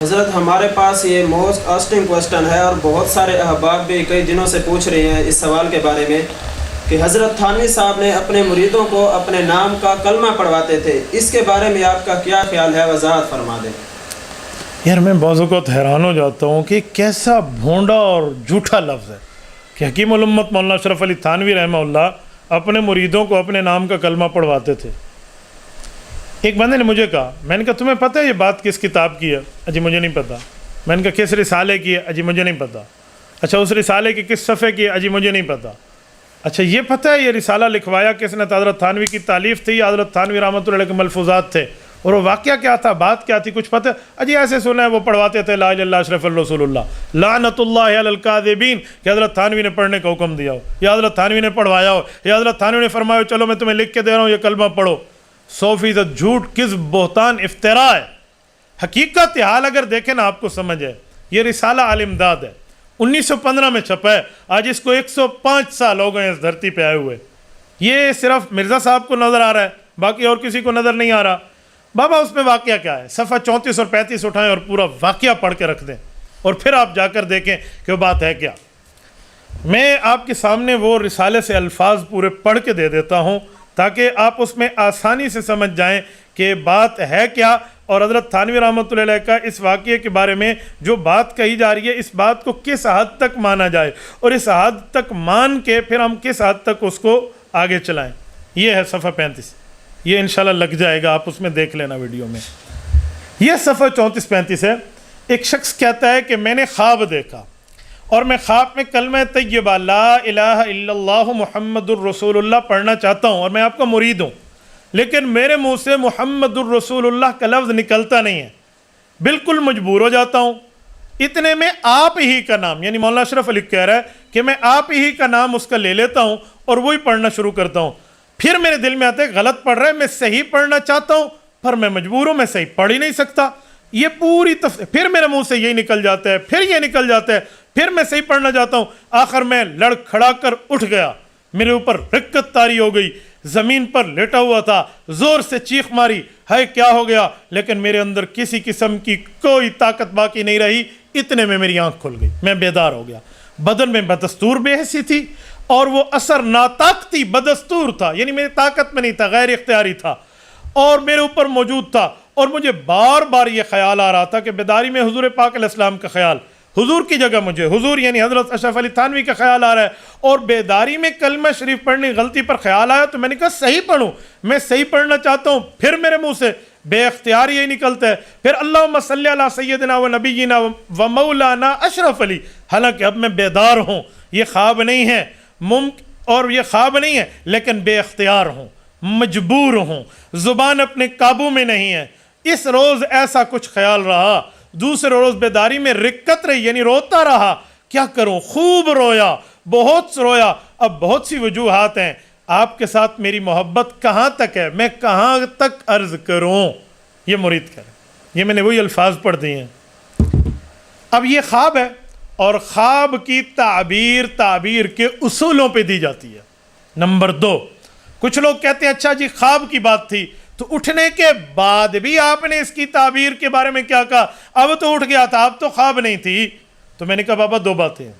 حضرت ہمارے پاس یہ موسٹ آسٹنگ کوسٹن ہے اور بہت سارے احباب بھی کئی دنوں سے پوچھ رہے ہیں اس سوال کے بارے میں کہ حضرت تھانوی صاحب نے اپنے مریدوں کو اپنے نام کا کلمہ پڑھواتے تھے، اس کے بارے میں آپ کا کیا خیال ہے؟ وضاحت فرما دیں۔ یار میں بعض اوقات حیران ہو جاتا ہوں کہ کیسا بھونڈا اور جھوٹا لفظ ہے کہ حکیم الامت مولانا اشرف علی تھانوی رحمہ اللہ اپنے مریدوں کو اپنے نام کا کلمہ پڑھواتے تھے۔ ایک بندے نے مجھے کہا، میں نے کہا تمہیں پتہ ہے یہ بات کس کتاب کی ہے؟ اجی مجھے نہیں پتہ۔ میں نے کہا کس رسالے کی ہے؟ اجی مجھے نہیں پتہ۔ اچھا اس رسالے کی کس صفحے کی ہے؟ اجی مجھے نہیں پتہ۔ اچھا یہ پتہ ہے یہ رسالہ لکھوایا کس نے؟ حضرت تھانوی کی تالیف تھی یا حضرت تھانوی رحمۃ اللہ علیہ کے ملفوظات تھے؟ اور وہ واقعہ کیا تھا، بات کیا تھی، کچھ پتہ؟ اجی ایسے سنا ہے وہ پڑھواتے تھے لا الہ الا اللہ اشرف الرسول اللہ لعنت اللہ علی الکاذبین کہ حضرت تھانوی نے پڑھنے کا حکم دیا ہو یا حضرت تھانوی نے پڑھوایا ہو یا حضرت تھانوی نے فرمایا ہو چلو میں تمہیں لکھ کے دے رہا ہوں یہ کلمہ پڑھو۔ 100% جھوٹ، کذب، بہتان، افتراء ہے۔ حقیقت حال اگر دیکھیں نا آپ کو سمجھ ہے۔ یہ رسالہ الامداد ہے، 1915 میں چھپا ہے، آج اس کو 105 سال ہو گئے اس دھرتی پہ آئے ہوئے۔ یہ صرف مرزا صاحب کو نظر آ رہا ہے، باقی اور کسی کو نظر نہیں آ رہا۔ بابا اس میں واقعہ کیا ہے؟ صفحہ 34 اور 35 اٹھائیں اور پورا واقعہ پڑھ کے رکھ دیں اور پھر آپ جا کر دیکھیں کہ وہ بات ہے کیا۔ میں آپ کے سامنے وہ رسالے سے الفاظ پورے پڑھ کے دے دیتا ہوں تاکہ آپ اس میں آسانی سے سمجھ جائیں کہ بات ہے کیا، اور حضرت تھانوی رحمۃ اللہ علیہ کا اس واقعے کے بارے میں جو بات کہی جا رہی ہے اس بات کو کس حد تک مانا جائے اور اس حد تک مان کے پھر ہم کس حد تک اس کو آگے چلائیں۔ یہ ہے صفحہ 35، یہ انشاءاللہ لگ جائے گا، آپ اس میں دیکھ لینا ویڈیو میں۔ یہ صفحہ 34-35 ہے۔ ایک شخص کہتا ہے کہ میں نے خواب دیکھا اور میں خواب میں کلمہ طیبہ لا الہ الا اللہ محمد الرسول اللہ پڑھنا چاہتا ہوں اور میں آپ کا مرید ہوں، لیکن میرے منہ سے محمد الرسول اللہ کا لفظ نکلتا نہیں ہے، بالکل مجبور ہو جاتا ہوں۔ اتنے میں آپ ہی کا نام، یعنی مولانا اشرف علی کہہ رہا ہے کہ میں آپ ہی کا نام اس کا لے لیتا ہوں اور وہی پڑھنا شروع کرتا ہوں۔ پھر میرے دل میں آتا ہے غلط پڑھ رہا ہے، میں صحیح پڑھنا چاہتا ہوں پر میں مجبور ہوں، میں صحیح پڑھ ہی نہیں سکتا۔ یہ پوری پھر میرے منہ سے یہی نکل جاتا ہے، پھر یہ نکل جاتا ہے، پھر میں صحیح پڑھنا چاہتا ہوں۔ آخر میں لڑ کھڑا کر اٹھ گیا، میرے اوپر رکت طاری ہو گئی، زمین پر لیٹا ہوا تھا، زور سے چیخ ماری، ہے کیا ہو گیا؟ لیکن میرے اندر کسی قسم کی کوئی طاقت باقی نہیں رہی۔ اتنے میں میری آنکھ کھل گئی، میں بیدار ہو گیا۔ بدن میں بدستور بے حسی تھی اور وہ اثر ناطاقتی بدستور تھا، یعنی میری طاقت میں نہیں تھا، غیر اختیاری تھا اور میرے اوپر موجود تھا، اور مجھے بار بار یہ خیال آ رہا تھا کہ بیداری میں حضور پاک علیہ السلام کا خیال، حضور کی جگہ مجھے حضور یعنی حضرت اشرف علی تھانوی کا خیال آ رہا ہے، اور بیداری میں کلمہ شریف پڑھنے غلطی پر خیال آیا تو میں نے کہا صحیح پڑھوں، میں صحیح پڑھنا چاہتا ہوں۔ پھر میرے منہ سے بے اختیار یہی نکلتا ہے، پھر اللہم صلی علی سیدنا و نبینا و مولانا اشرف علی، حالانکہ اب میں بیدار ہوں، یہ خواب نہیں ہے اور یہ خواب نہیں ہے، لیکن بے اختیار ہوں، مجبور ہوں، زبان اپنے قابو میں نہیں ہے۔ اس روز ایسا کچھ خیال رہا، دوسرے روز بیداری میں رکت رہی، یعنی روتا رہا۔ کیا کروں؟ خوب رویا، بہت رویا۔ اب بہت سی وجوہات ہیں، آپ کے ساتھ میری محبت کہاں تک ہے، میں کہاں تک عرض کروں؟ یہ مرید کہہ رہے ہیں، یہ میں نے وہی الفاظ پڑھ دیے ہیں۔ اب یہ خواب ہے اور خواب کی تعبیر کے اصولوں پہ دی جاتی ہے۔ نمبر 2، کچھ لوگ کہتے ہیں اچھا جی خواب کی بات تھی تو اٹھنے کے بعد بھی آپ نے اس کی تعبیر کے بارے میں کیا کہا؟ اب تو اٹھ گیا تھا، اب تو خواب نہیں تھی۔ تو میں نے کہا بابا 2 باتیں ہیں۔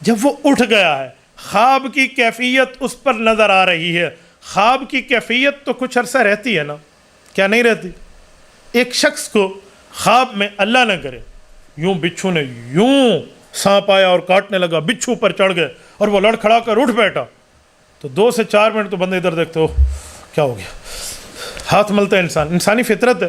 جب وہ اٹھ گیا ہے، خواب کی کیفیت اس پر نظر آ رہی ہے۔ خواب کی کیفیت تو کچھ عرصہ رہتی ہے نا، کیا نہیں رہتی؟ ایک شخص کو خواب میں اللہ نہ کرے یوں بچھو نے یوں سانپ آیا اور کاٹنے لگا، بچھو پر چڑھ گئے اور وہ لڑکھڑا کر اٹھ بیٹھا، تو 2 سے 4 منٹ تو بندے ادھر دیکھتے ہو کیا ہو گیا، ہاتھ ملتا ہے انسان، انسانی فطرت ہے۔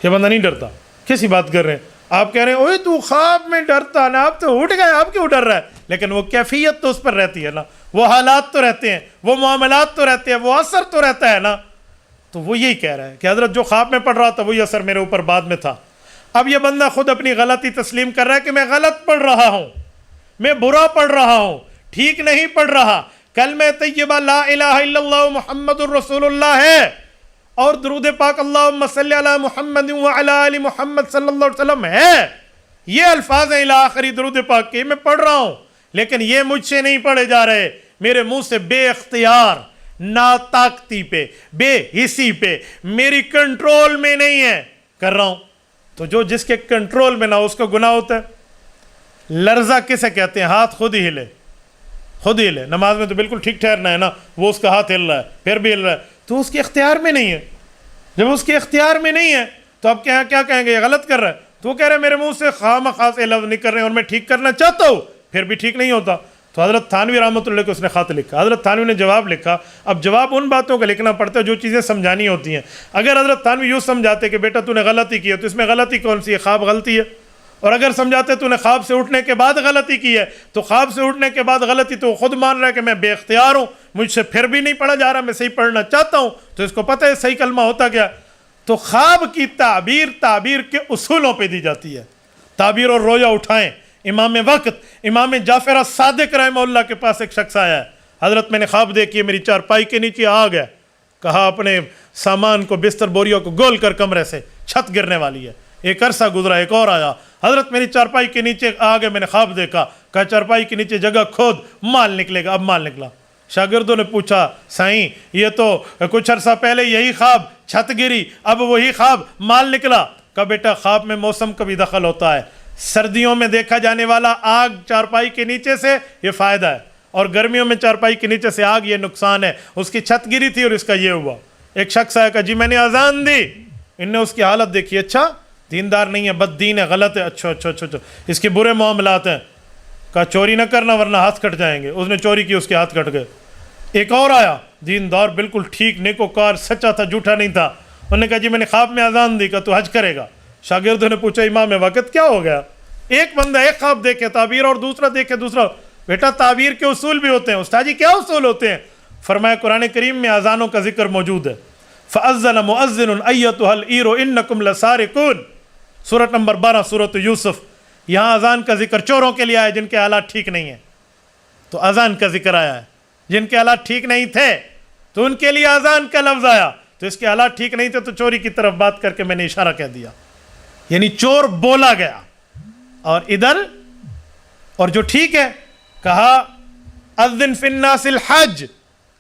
یہ بندہ نہیں ڈرتا، کیسی بات کر رہے ہیں آپ؟ کہہ رہے ہیں اوے تو خواب میں ڈرتا نا، اب تو اٹھ گئے، اب کیوں ڈر رہا ہے؟ لیکن وہ کیفیت تو اس پر رہتی ہے نا، وہ حالات تو رہتے ہیں، وہ معاملات تو رہتے ہیں، وہ اثر تو رہتا ہے نا۔ تو وہ یہی کہہ رہا ہے کہ حضرت جو خواب میں پڑھ رہا تھا وہی اثر میرے اوپر بعد میں تھا۔ اب یہ بندہ خود اپنی غلطی تسلیم کر رہا ہے کہ میں غلط پڑھ رہا ہوں، میں برا پڑھ رہا ہوں، ٹھیک نہیں پڑھ رہا۔ کلمہ طیبہ لا الہ الا اللہ محمد الرسول اللہ ہے اور درود پاک اللہم صلی علی محمد وعلی آل محمد صلی اللہ علیہ وسلم ہے، یہ الفاظ ہیں الی آخری درود پاک کے، میں پڑھ رہا ہوں، لیکن یہ مجھ سے نہیں پڑھے جا رہے، میرے منہ سے بے اختیار، ناطاقتی پہ، بے حسی پہ، میری کنٹرول میں نہیں ہے، کر رہا ہوں۔ تو جو جس کے کنٹرول میں نہ اس کا گناہ ہوتا ہے۔ لرزہ کسے کہتے ہیں؟ ہاتھ خود ہی ہلے، خود ہی ہلے۔ نماز میں تو بالکل ٹھیک ٹھہرنا ہے نا، وہ اس کا ہاتھ ہل رہا ہے پھر بھی ہل رہا ہے، تو اس کے اختیار میں نہیں ہے۔ جب اس کے اختیار میں نہیں ہے تو اب کیا کہیں گے؟ یہ غلط کر رہا ہے۔ تو وہ کہہ رہے ہیں میرے منہ سے خواہ سے لفظ نہیں کر رہے ہیں اور میں ٹھیک کرنا چاہتا ہوں، پھر بھی ٹھیک نہیں ہوتا۔ تو حضرت تھانوی رحمۃ اللہ کو اس نے خط لکھا، حضرت تھانوی نے جواب لکھا۔ اب جواب ان باتوں کا لکھنا پڑتا ہے جو چیزیں سمجھانی ہوتی ہیں۔ اگر حضرت تھانوی یوں سمجھاتے کہ بیٹا تو نے غلطی کی ہے، تو اس میں غلطی کون سی ہے؟ خواب غلطی ہے۔ اور اگر سمجھاتے تو نے خواب سے اٹھنے کے بعد غلطی کی ہے، تو خواب سے اٹھنے کے بعد غلطی تو خود مان رہا ہے کہ میں بے اختیار ہوں، مجھ سے پھر بھی نہیں پڑھا جا رہا، میں صحیح پڑھنا چاہتا ہوں، تو اس کو پتہ ہے صحیح کلمہ ہوتا کیا۔ تو خواب کی تعبیر کے اصولوں پہ دی جاتی ہے۔ تعبیر اور رویا اٹھائیں۔ امام وقت امام جعفر صادق رحمہ اللہ کے پاس ایک شخص آیا ہے، حضرت میں نے خواب دیکھی ہے، میری چارپائی کے نیچے آگ ہے، کہا اپنے سامان کو بستر بوریوں کو گول کر کمرے سے، چھت گرنے والی ہے۔ ایک عرصہ گزرا، ایک اور آیا، حضرت میری چارپائی کے نیچے آگ ہے، میں نے خواب دیکھا، کہا چارپائی کے نیچے جگہ کھود، مال نکلے گا۔ اب مال نکلا۔ شاگردوں نے پوچھا سائیں یہ تو کچھ عرصہ پہلے یہی خواب، چھت گری، اب وہی خواب، مال نکلا۔ کہا بیٹا خواب میں موسم کا بھی دخل ہوتا ہے، سردیوں میں دیکھا جانے والا آگ چارپائی کے نیچے سے یہ فائدہ ہے، اور گرمیوں میں چارپائی کے نیچے سے آگ یہ نقصان ہے۔ اس کی چھت گری تھی اور اس کا یہ ہوا۔ ایک شخص آیا، کہا جی میں نے اذان دی۔ ان نے اس کی حالت دیکھی، اچھا دیندار نہیں ہے، بد دین ہے، غلط ہے، اچھا اس کے برے معاملات ہیں۔ کہا چوری نہ کرنا ورنہ ہاتھ کٹ جائیں گے۔ اس نے چوری کی، اس کے ہاتھ کٹ گئے۔ ایک اور آیا، دیندار بالکل ٹھیک، نیکوکار، سچا تھا، جھوٹا نہیں تھا۔ انہوں نے کہا جی میں نے خواب میں اذان دی، کہا تو حج کرے گا۔ شاگردوں نے پوچھا امام وقت کیا ہو گیا؟ ایک بندہ ایک خواب دیکھے تعبیر اور دوسرا دیکھے دوسرا۔ بیٹا تعبیر کے اصول بھی ہوتے ہیں۔ استاد جی کیا اصول ہوتے ہیں؟ فرمایا قرآن کریم میں اذانوں کا ذکر موجود ہے۔ فَأَذَّنَ مُؤَذِّنٌ أَيَّتُهَا الْعِيرُ إِنَّكُمْ لَسَارِقُونَ، سورۃ نمبر 12 سورۃ یوسف۔ یہاں اذان کا ذکر چوروں کے لیے آیا جن کے حالات ٹھیک نہیں ہیں، تو اذان کا ذکر آیا ہے۔ جن کے حالات ٹھیک نہیں تھے تو ان کے لیے اذان کا لفظ آیا، تو اس کے حالات ٹھیک نہیں تھے تو چوری کی طرف بات کر کے میں نے اشارہ کہہ دیا، یعنی چور بولا گیا۔ اور ادھر اور جو ٹھیک ہے کہا اذن فی الناس الحج،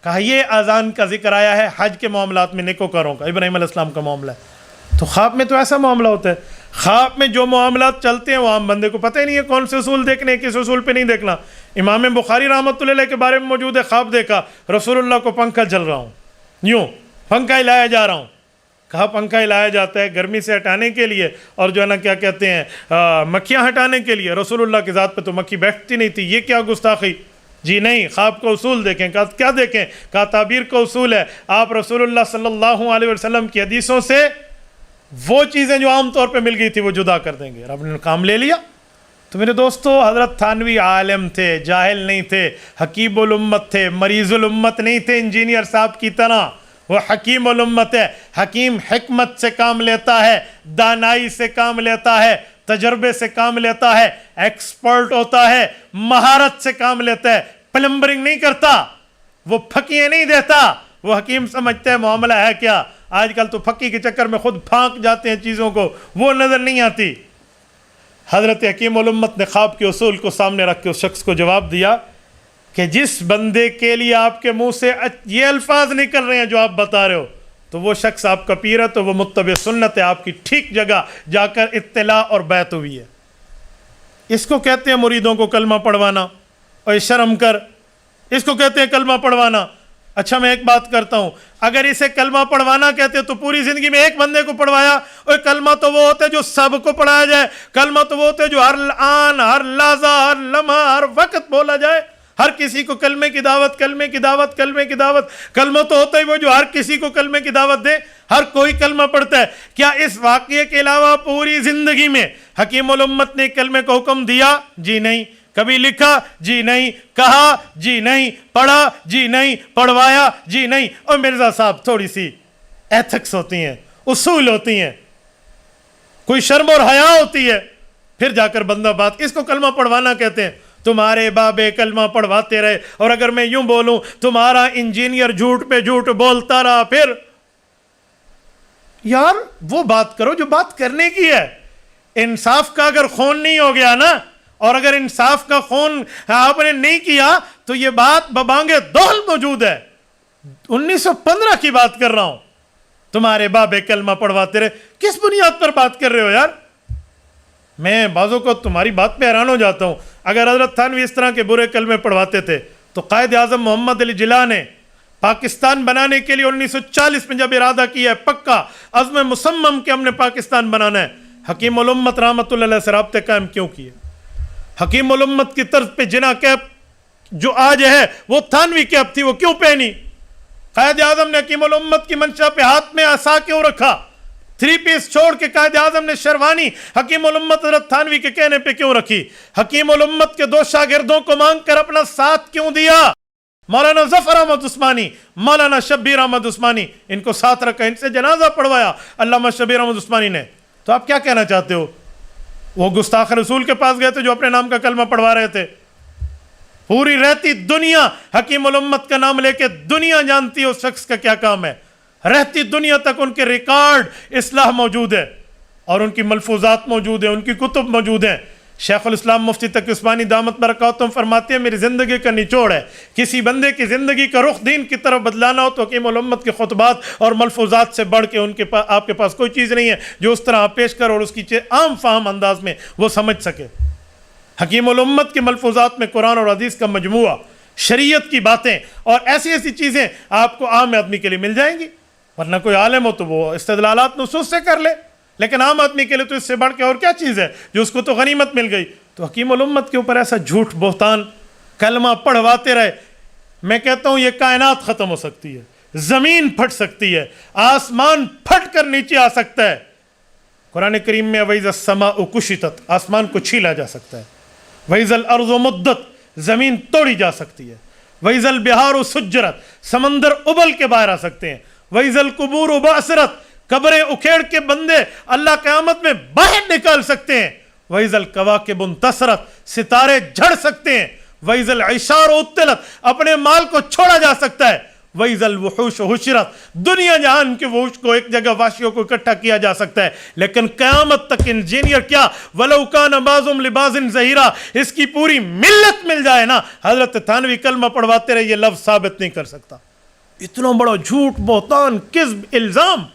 کہا یہ اذان کا ذکر آیا ہے حج کے معاملات میں، نیکوکاروں کا، ابراہیم علیہ السلام کا معاملہ ہے۔ تو خواب میں تو ایسا معاملہ ہوتا ہے، خواب میں جو معاملات چلتے ہیں وہ عام بندے کو پتہ ہی نہیں ہے کون سے اصول دیکھنے ہیں، کس اصول پہ نہیں دیکھنا۔ امام بخاری رحمۃ اللہ علیہ کے بارے میں موجود ہے، خواب دیکھا رسول اللہ کو پنکھا چل رہا ہوں، یوں پنکھا ہلایا جا رہا ہوں۔ کہا پنکھا ہلایا جاتا ہے گرمی سے ہٹانے کے لیے اور جو ہے نا کیا کہتے ہیں مکھیاں ہٹانے کے لیے، رسول اللہ کی ذات پہ تو مکھی بیٹھتی نہیں تھی، یہ کیا گستاخی؟ جی نہیں، خواب کا اصول دیکھیں۔ کہا کیا دیکھیں؟ کہا تعبیر کا اصول ہے، آپ رسول اللہ صلی اللہ علیہ وسلم کی حدیثوں سے وہ چیزیں جو عام طور پہ مل گئی تھی وہ جدا کر دیں گے۔ رب نے کام لے لیا۔ تو میرے دوستو حضرت تھانوی عالم تھے، جاہل نہیں تھے، حکیم الامت تھے، مریض الامت نہیں تھے انجینئر صاحب کی طرح۔ وہ حکیم الامت ہے، حکیم حکمت سے کام لیتا ہے، دانائی سے کام لیتا ہے، تجربے سے کام لیتا ہے، ایکسپرٹ ہوتا ہے، مہارت سے کام لیتا ہے، پلمبرنگ نہیں کرتا، وہ پھکیاں نہیں دیتا، وہ حکیم سمجھتا ہے معاملہ ہے کیا۔ آج کل تو پھکی کے چکر میں خود پھانک جاتے ہیں چیزوں کو، وہ نظر نہیں آتی۔ حضرت حکیم الامت نے خواب کے اصول کو سامنے رکھ کے اس شخص کو جواب دیا کہ جس بندے کے لیے آپ کے منہ سے یہ الفاظ نکل رہے ہیں جو آپ بتا رہے ہو، تو وہ شخص آپ کا پیر ہے، تو وہ متبع سنت ہے، آپ کی ٹھیک جگہ جا کر اطلاع اور بیعت ہوئی ہے۔ اس کو کہتے ہیں مریدوں کو کلمہ پڑھوانا، اور شرم کر، اس کو کہتے ہیں کلمہ پڑھوانا۔ اچھا میں ایک بات کرتا ہوں، اگر اسے کلمہ پڑھوانا کہتے تو پوری زندگی میں ایک بندے کو پڑھوایا۔ اور کلمہ تو وہ ہوتا ہے جو سب کو پڑھایا جائے، کلمہ تو وہ ہوتا ہے جو ہر آن، ہر لحظہ، ہر لمحہ، ہر وقت بولا جائے، ہر کسی کو کلمے کی دعوت، کلمے کی دعوت، کلمے کی دعوت۔ کلمہ تو ہوتا ہے وہ جو ہر کسی کو کلمے کی دعوت دے، ہر کوئی کلمہ پڑھتا ہے۔ کیا اس واقعے کے علاوہ پوری زندگی میں حکیم الامت نے کلمے کو حکم دیا؟ جی نہیں۔ کبھی لکھا؟ جی نہیں۔ کہا؟ جی نہیں۔ پڑھا؟ جی نہیں۔ پڑھوایا؟ جی نہیں۔ اور مرزا صاحب تھوڑی سی ایتھکس ہوتی ہیں، اصول ہوتی ہیں، کوئی شرم اور حیا ہوتی ہے، پھر جا کر بندہ بات، اس کو کلمہ پڑھوانا کہتے ہیں۔ تمہارے بابے کلمہ پڑھواتے رہے، اور اگر میں یوں بولوں تمہارا انجینئر جھوٹ پہ جھوٹ بولتا رہا، پھر یار وہ بات کرو جو بات کرنے کی ہے۔ انصاف کا اگر خون نہیں ہو گیا نا، اور اگر انصاف کا خون آپ نے نہیں کیا تو یہ بات ببانگے دول موجود ہے۔ 1915 کی بات کر رہا ہوں، تمہارے بابے کلمہ پڑھواتے رہے، کس بنیاد پر بات کر رہے ہو یار؟ میں بعضوں کو تمہاری بات پہ حیران ہو جاتا ہوں. اگر حضرت تھانوی اس طرح کے برے کلمے پڑھواتے تھے تو قائد اعظم محمد علی جناح نے پاکستان بنانے کے لیے 1940 میں جب ارادہ کیا ہے پکا عزم مصمم کہ ہم نے پاکستان بنانا ہے, حکیم الامت رحمۃ اللہ علیہ سے رابطے قائم کیوں کیے؟ حکیم الامت کی طرز پہ جناح کیپ جو آج ہے وہ تھانوی کیپ تھی, وہ کیوں پہنی؟ قائد اعظم نے حکیم الامت کی منشا پہ ہاتھ میں عصا کیوں رکھا؟ 3 پیس چھوڑ کے قائد اعظم نے شیروانی حکیم الامت حضرت تھانوی کے کہنے پہ کیوں رکھی؟ حکیم الامت کے 2 شاگردوں کو مانگ کر اپنا ساتھ کیوں دیا؟ مولانا ظفر احمد عثمانی, مولانا شبیر احمد عثمانی, ان کو ساتھ رکھا, ان سے جنازہ پڑھوایا علامہ شبیر احمد عثمانی نے. تو آپ کیا کہنا چاہتے ہو؟ وہ گستاخ رسول کے پاس گئے تھے جو اپنے نام کا کلمہ پڑھوا رہے تھے. پوری رہتی دنیا حکیم الامت کا نام لے کے دنیا جانتی ہے اس شخص کا کیا کام ہے. رہتی دنیا تک ان کے ریکارڈ اصلاح موجود ہے اور ان کی ملفوظات موجود ہیں, ان کی کتب موجود ہیں. شیخ الاسلام مفتی تقی عثمانی دامت برکاتہم فرماتے ہیں میری زندگی کا نچوڑ ہے, کسی بندے کی زندگی کا رخ دین کی طرف بدلانا ہو تو حکیم الامت کے خطبات اور ملفوظات سے بڑھ کے ان کے پاس آپ کے پاس کوئی چیز نہیں ہے جو اس طرح آپ پیش کر اور اس کی عام فہم انداز میں وہ سمجھ سکے. حکیم الامت کے ملفوظات میں قرآن اور حدیث کا مجموعہ, شریعت کی باتیں اور ایسی ایسی چیزیں آپ کو عام آدمی کے لیے مل جائیں گی. ورنہ کوئی عالم ہو تو وہ استدلالات نصوص سے کر لے, لیکن عام آدمی کے لیے تو اس سے بڑھ کے اور کیا چیز ہے جو اس کو تو غنیمت مل گئی. تو حکیم الامت کے اوپر ایسا جھوٹ بہتان کلمہ پڑھواتے رہے. میں کہتا ہوں یہ کائنات ختم ہو سکتی ہے, زمین پھٹ سکتی ہے, آسمان پھٹ کر نیچے آ سکتا ہے. قرآن کریم میں وَإِذَا السَّمَاءُ كُشِطَتْ, آسمان کو چھیلا جا سکتا ہے. وَإِذَا الْأَرْضُ مُدَّتْ, زمین توڑی جا سکتی ہے. وَإِذَا الْبِحَارُ سُجِّرَتْ, سمندر ابل کے باہر آ سکتے ہیں. وَإِذَا الْقُبُورُ بَعْثِرَتْ, قبریں اکھیڑ کے بندے اللہ قیامت میں باہر نکال سکتے ہیں. وَإِذَا الْكَوَاكِبُ انتَثَرَتْ, ستارے جھڑ سکتے ہیں. وَإِذَا الْعِشَارُ عُطِّلَتْ, اپنے مال کو چھوڑا جا سکتا ہے. وَإِذَا الْوُحُوشُ حُشِرَتْ, دنیا جہان کے وحوش کو ایک جگہ واشیوں کو اکٹھا کیا جا سکتا ہے. لیکن قیامت تک انجینئر کیا وَلَوْ كَانَ بَعْضُهُمْ لِبَعْضٍ ظَهِيرًا, اس کی پوری ملت مل جائے نا, حضرت تھانوی کلمہ پڑھواتے رہے یہ لفظ ثابت نہیں کر سکتا. اتنا بڑا جھوٹ, بہتان, کذب, الزام,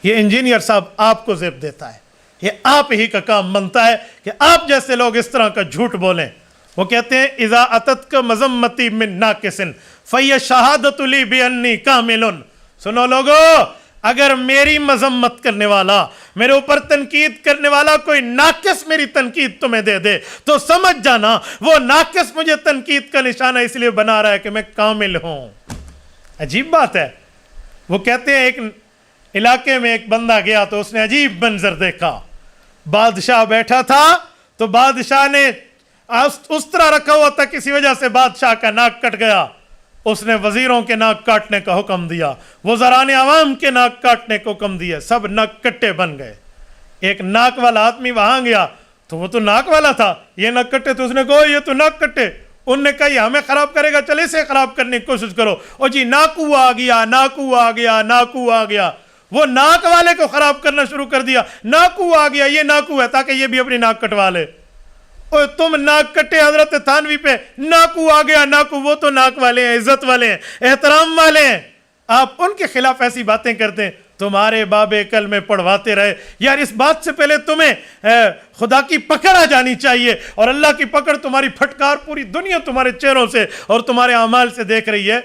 یہ انجینئر صاحب آپ کو زیب دیتا ہے. یہ آپ ہی کا کام بنتا ہے کہ آپ جیسے لوگ اس طرح کا جھوٹ بولیں. وہ کہتے ہیں اذا اتتک مذمتی من ناقص فی شہادت لی بانی کامل. سنو لوگو, اگر میری مذمت کرنے والا, میرے اوپر تنقید کرنے والا کوئی ناقص میری تنقید تمہیں دے دے تو سمجھ جانا وہ ناقص مجھے تنقید کا نشانہ اس لیے بنا رہا ہے کہ میں کامل ہوں. عجیب بات ہے. وہ کہتے ہیں ایک علاقے میں ایک بندہ گیا تو اس نے عجیب منظر دیکھا. بادشاہ بیٹھا تھا تو بادشاہ نے اس طرح رکھا ہوا تھا, کسی وجہ سے بادشاہ کا ناک کٹ گیا. اس نے وزیروں کے ناک کاٹنے کا حکم دیا, وزراء نے عوام کے ناک کاٹنے کا حکم دیا, سب ناک کٹے بن گئے. ایک ناک والا آدمی وہاں گیا تو وہ تو ناک والا تھا, یہ ناک کٹے, تو اس نے کہا یہ تو ناک کٹے. انہوں نے کہا یہ ہمیں خراب کرے گا, چلے اسے خراب کرنے کی کوشش کرو. او جی ناکو آ گیا, ناکو آ گیا, ناکو آ گیا. وہ ناک والے کو خراب کرنا شروع کر دیا. ناکو آ گیا, یہ ناکو ہے تاکہ یہ بھی اپنی ناک کٹوا لے. اوہ تم ناک کٹے حضرت تھانوی پہ, ناکو آ گیا, ناکو, وہ تو ناک والے ہیں, عزت والے ہیں, احترام والے ہیں. آپ ان کے خلاف ایسی باتیں کرتے ہیں. تمہارے بابے کلمے پڑھواتے رہے. یار اس بات سے پہلے تمہیں خدا کی پکڑ آ جانی چاہیے, اور اللہ کی پکڑ تمہاری پھٹکار پوری دنیا تمہارے چہروں سے اور تمہارے اعمال سے دیکھ رہی ہے.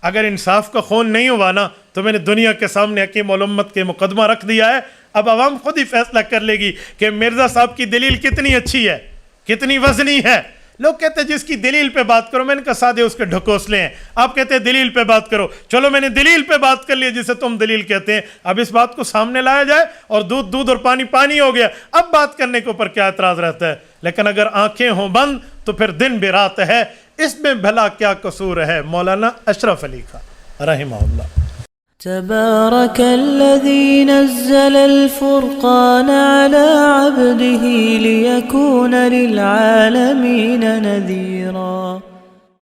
اگر انصاف کا خون نہیں ہوا نا تو میں نے دنیا کے سامنے حکیم الامت کے مقدمہ رکھ دیا ہے. اب عوام خود ہی فیصلہ کر لے گی کہ مرزا صاحب کی دلیل کتنی اچھی ہے, کتنی وزنی ہے. لوگ کہتے ہیں جس کی دلیل پہ بات کرو, میں نے کہا سادے اس کے ڈھکوسلے ہیں. آپ کہتے ہیں دلیل پہ بات کرو, چلو میں نے دلیل پہ بات کر لی جسے تم دلیل کہتے ہیں. اب اس بات کو سامنے لایا جائے اور دودھ دودھ اور پانی پانی ہو گیا. اب بات کرنے کے اوپر کیا اعتراض رہتا ہے. لیکن اگر آنکھیں ہوں بند تو پھر دن بھی رات ہے. اس میں بھلا کیا قصور ہے. مولانا اشرف علی کا رحمہ اللہ. تبارك الذي نزل الفرقان على عبده ليكون للعالمين نذيرا.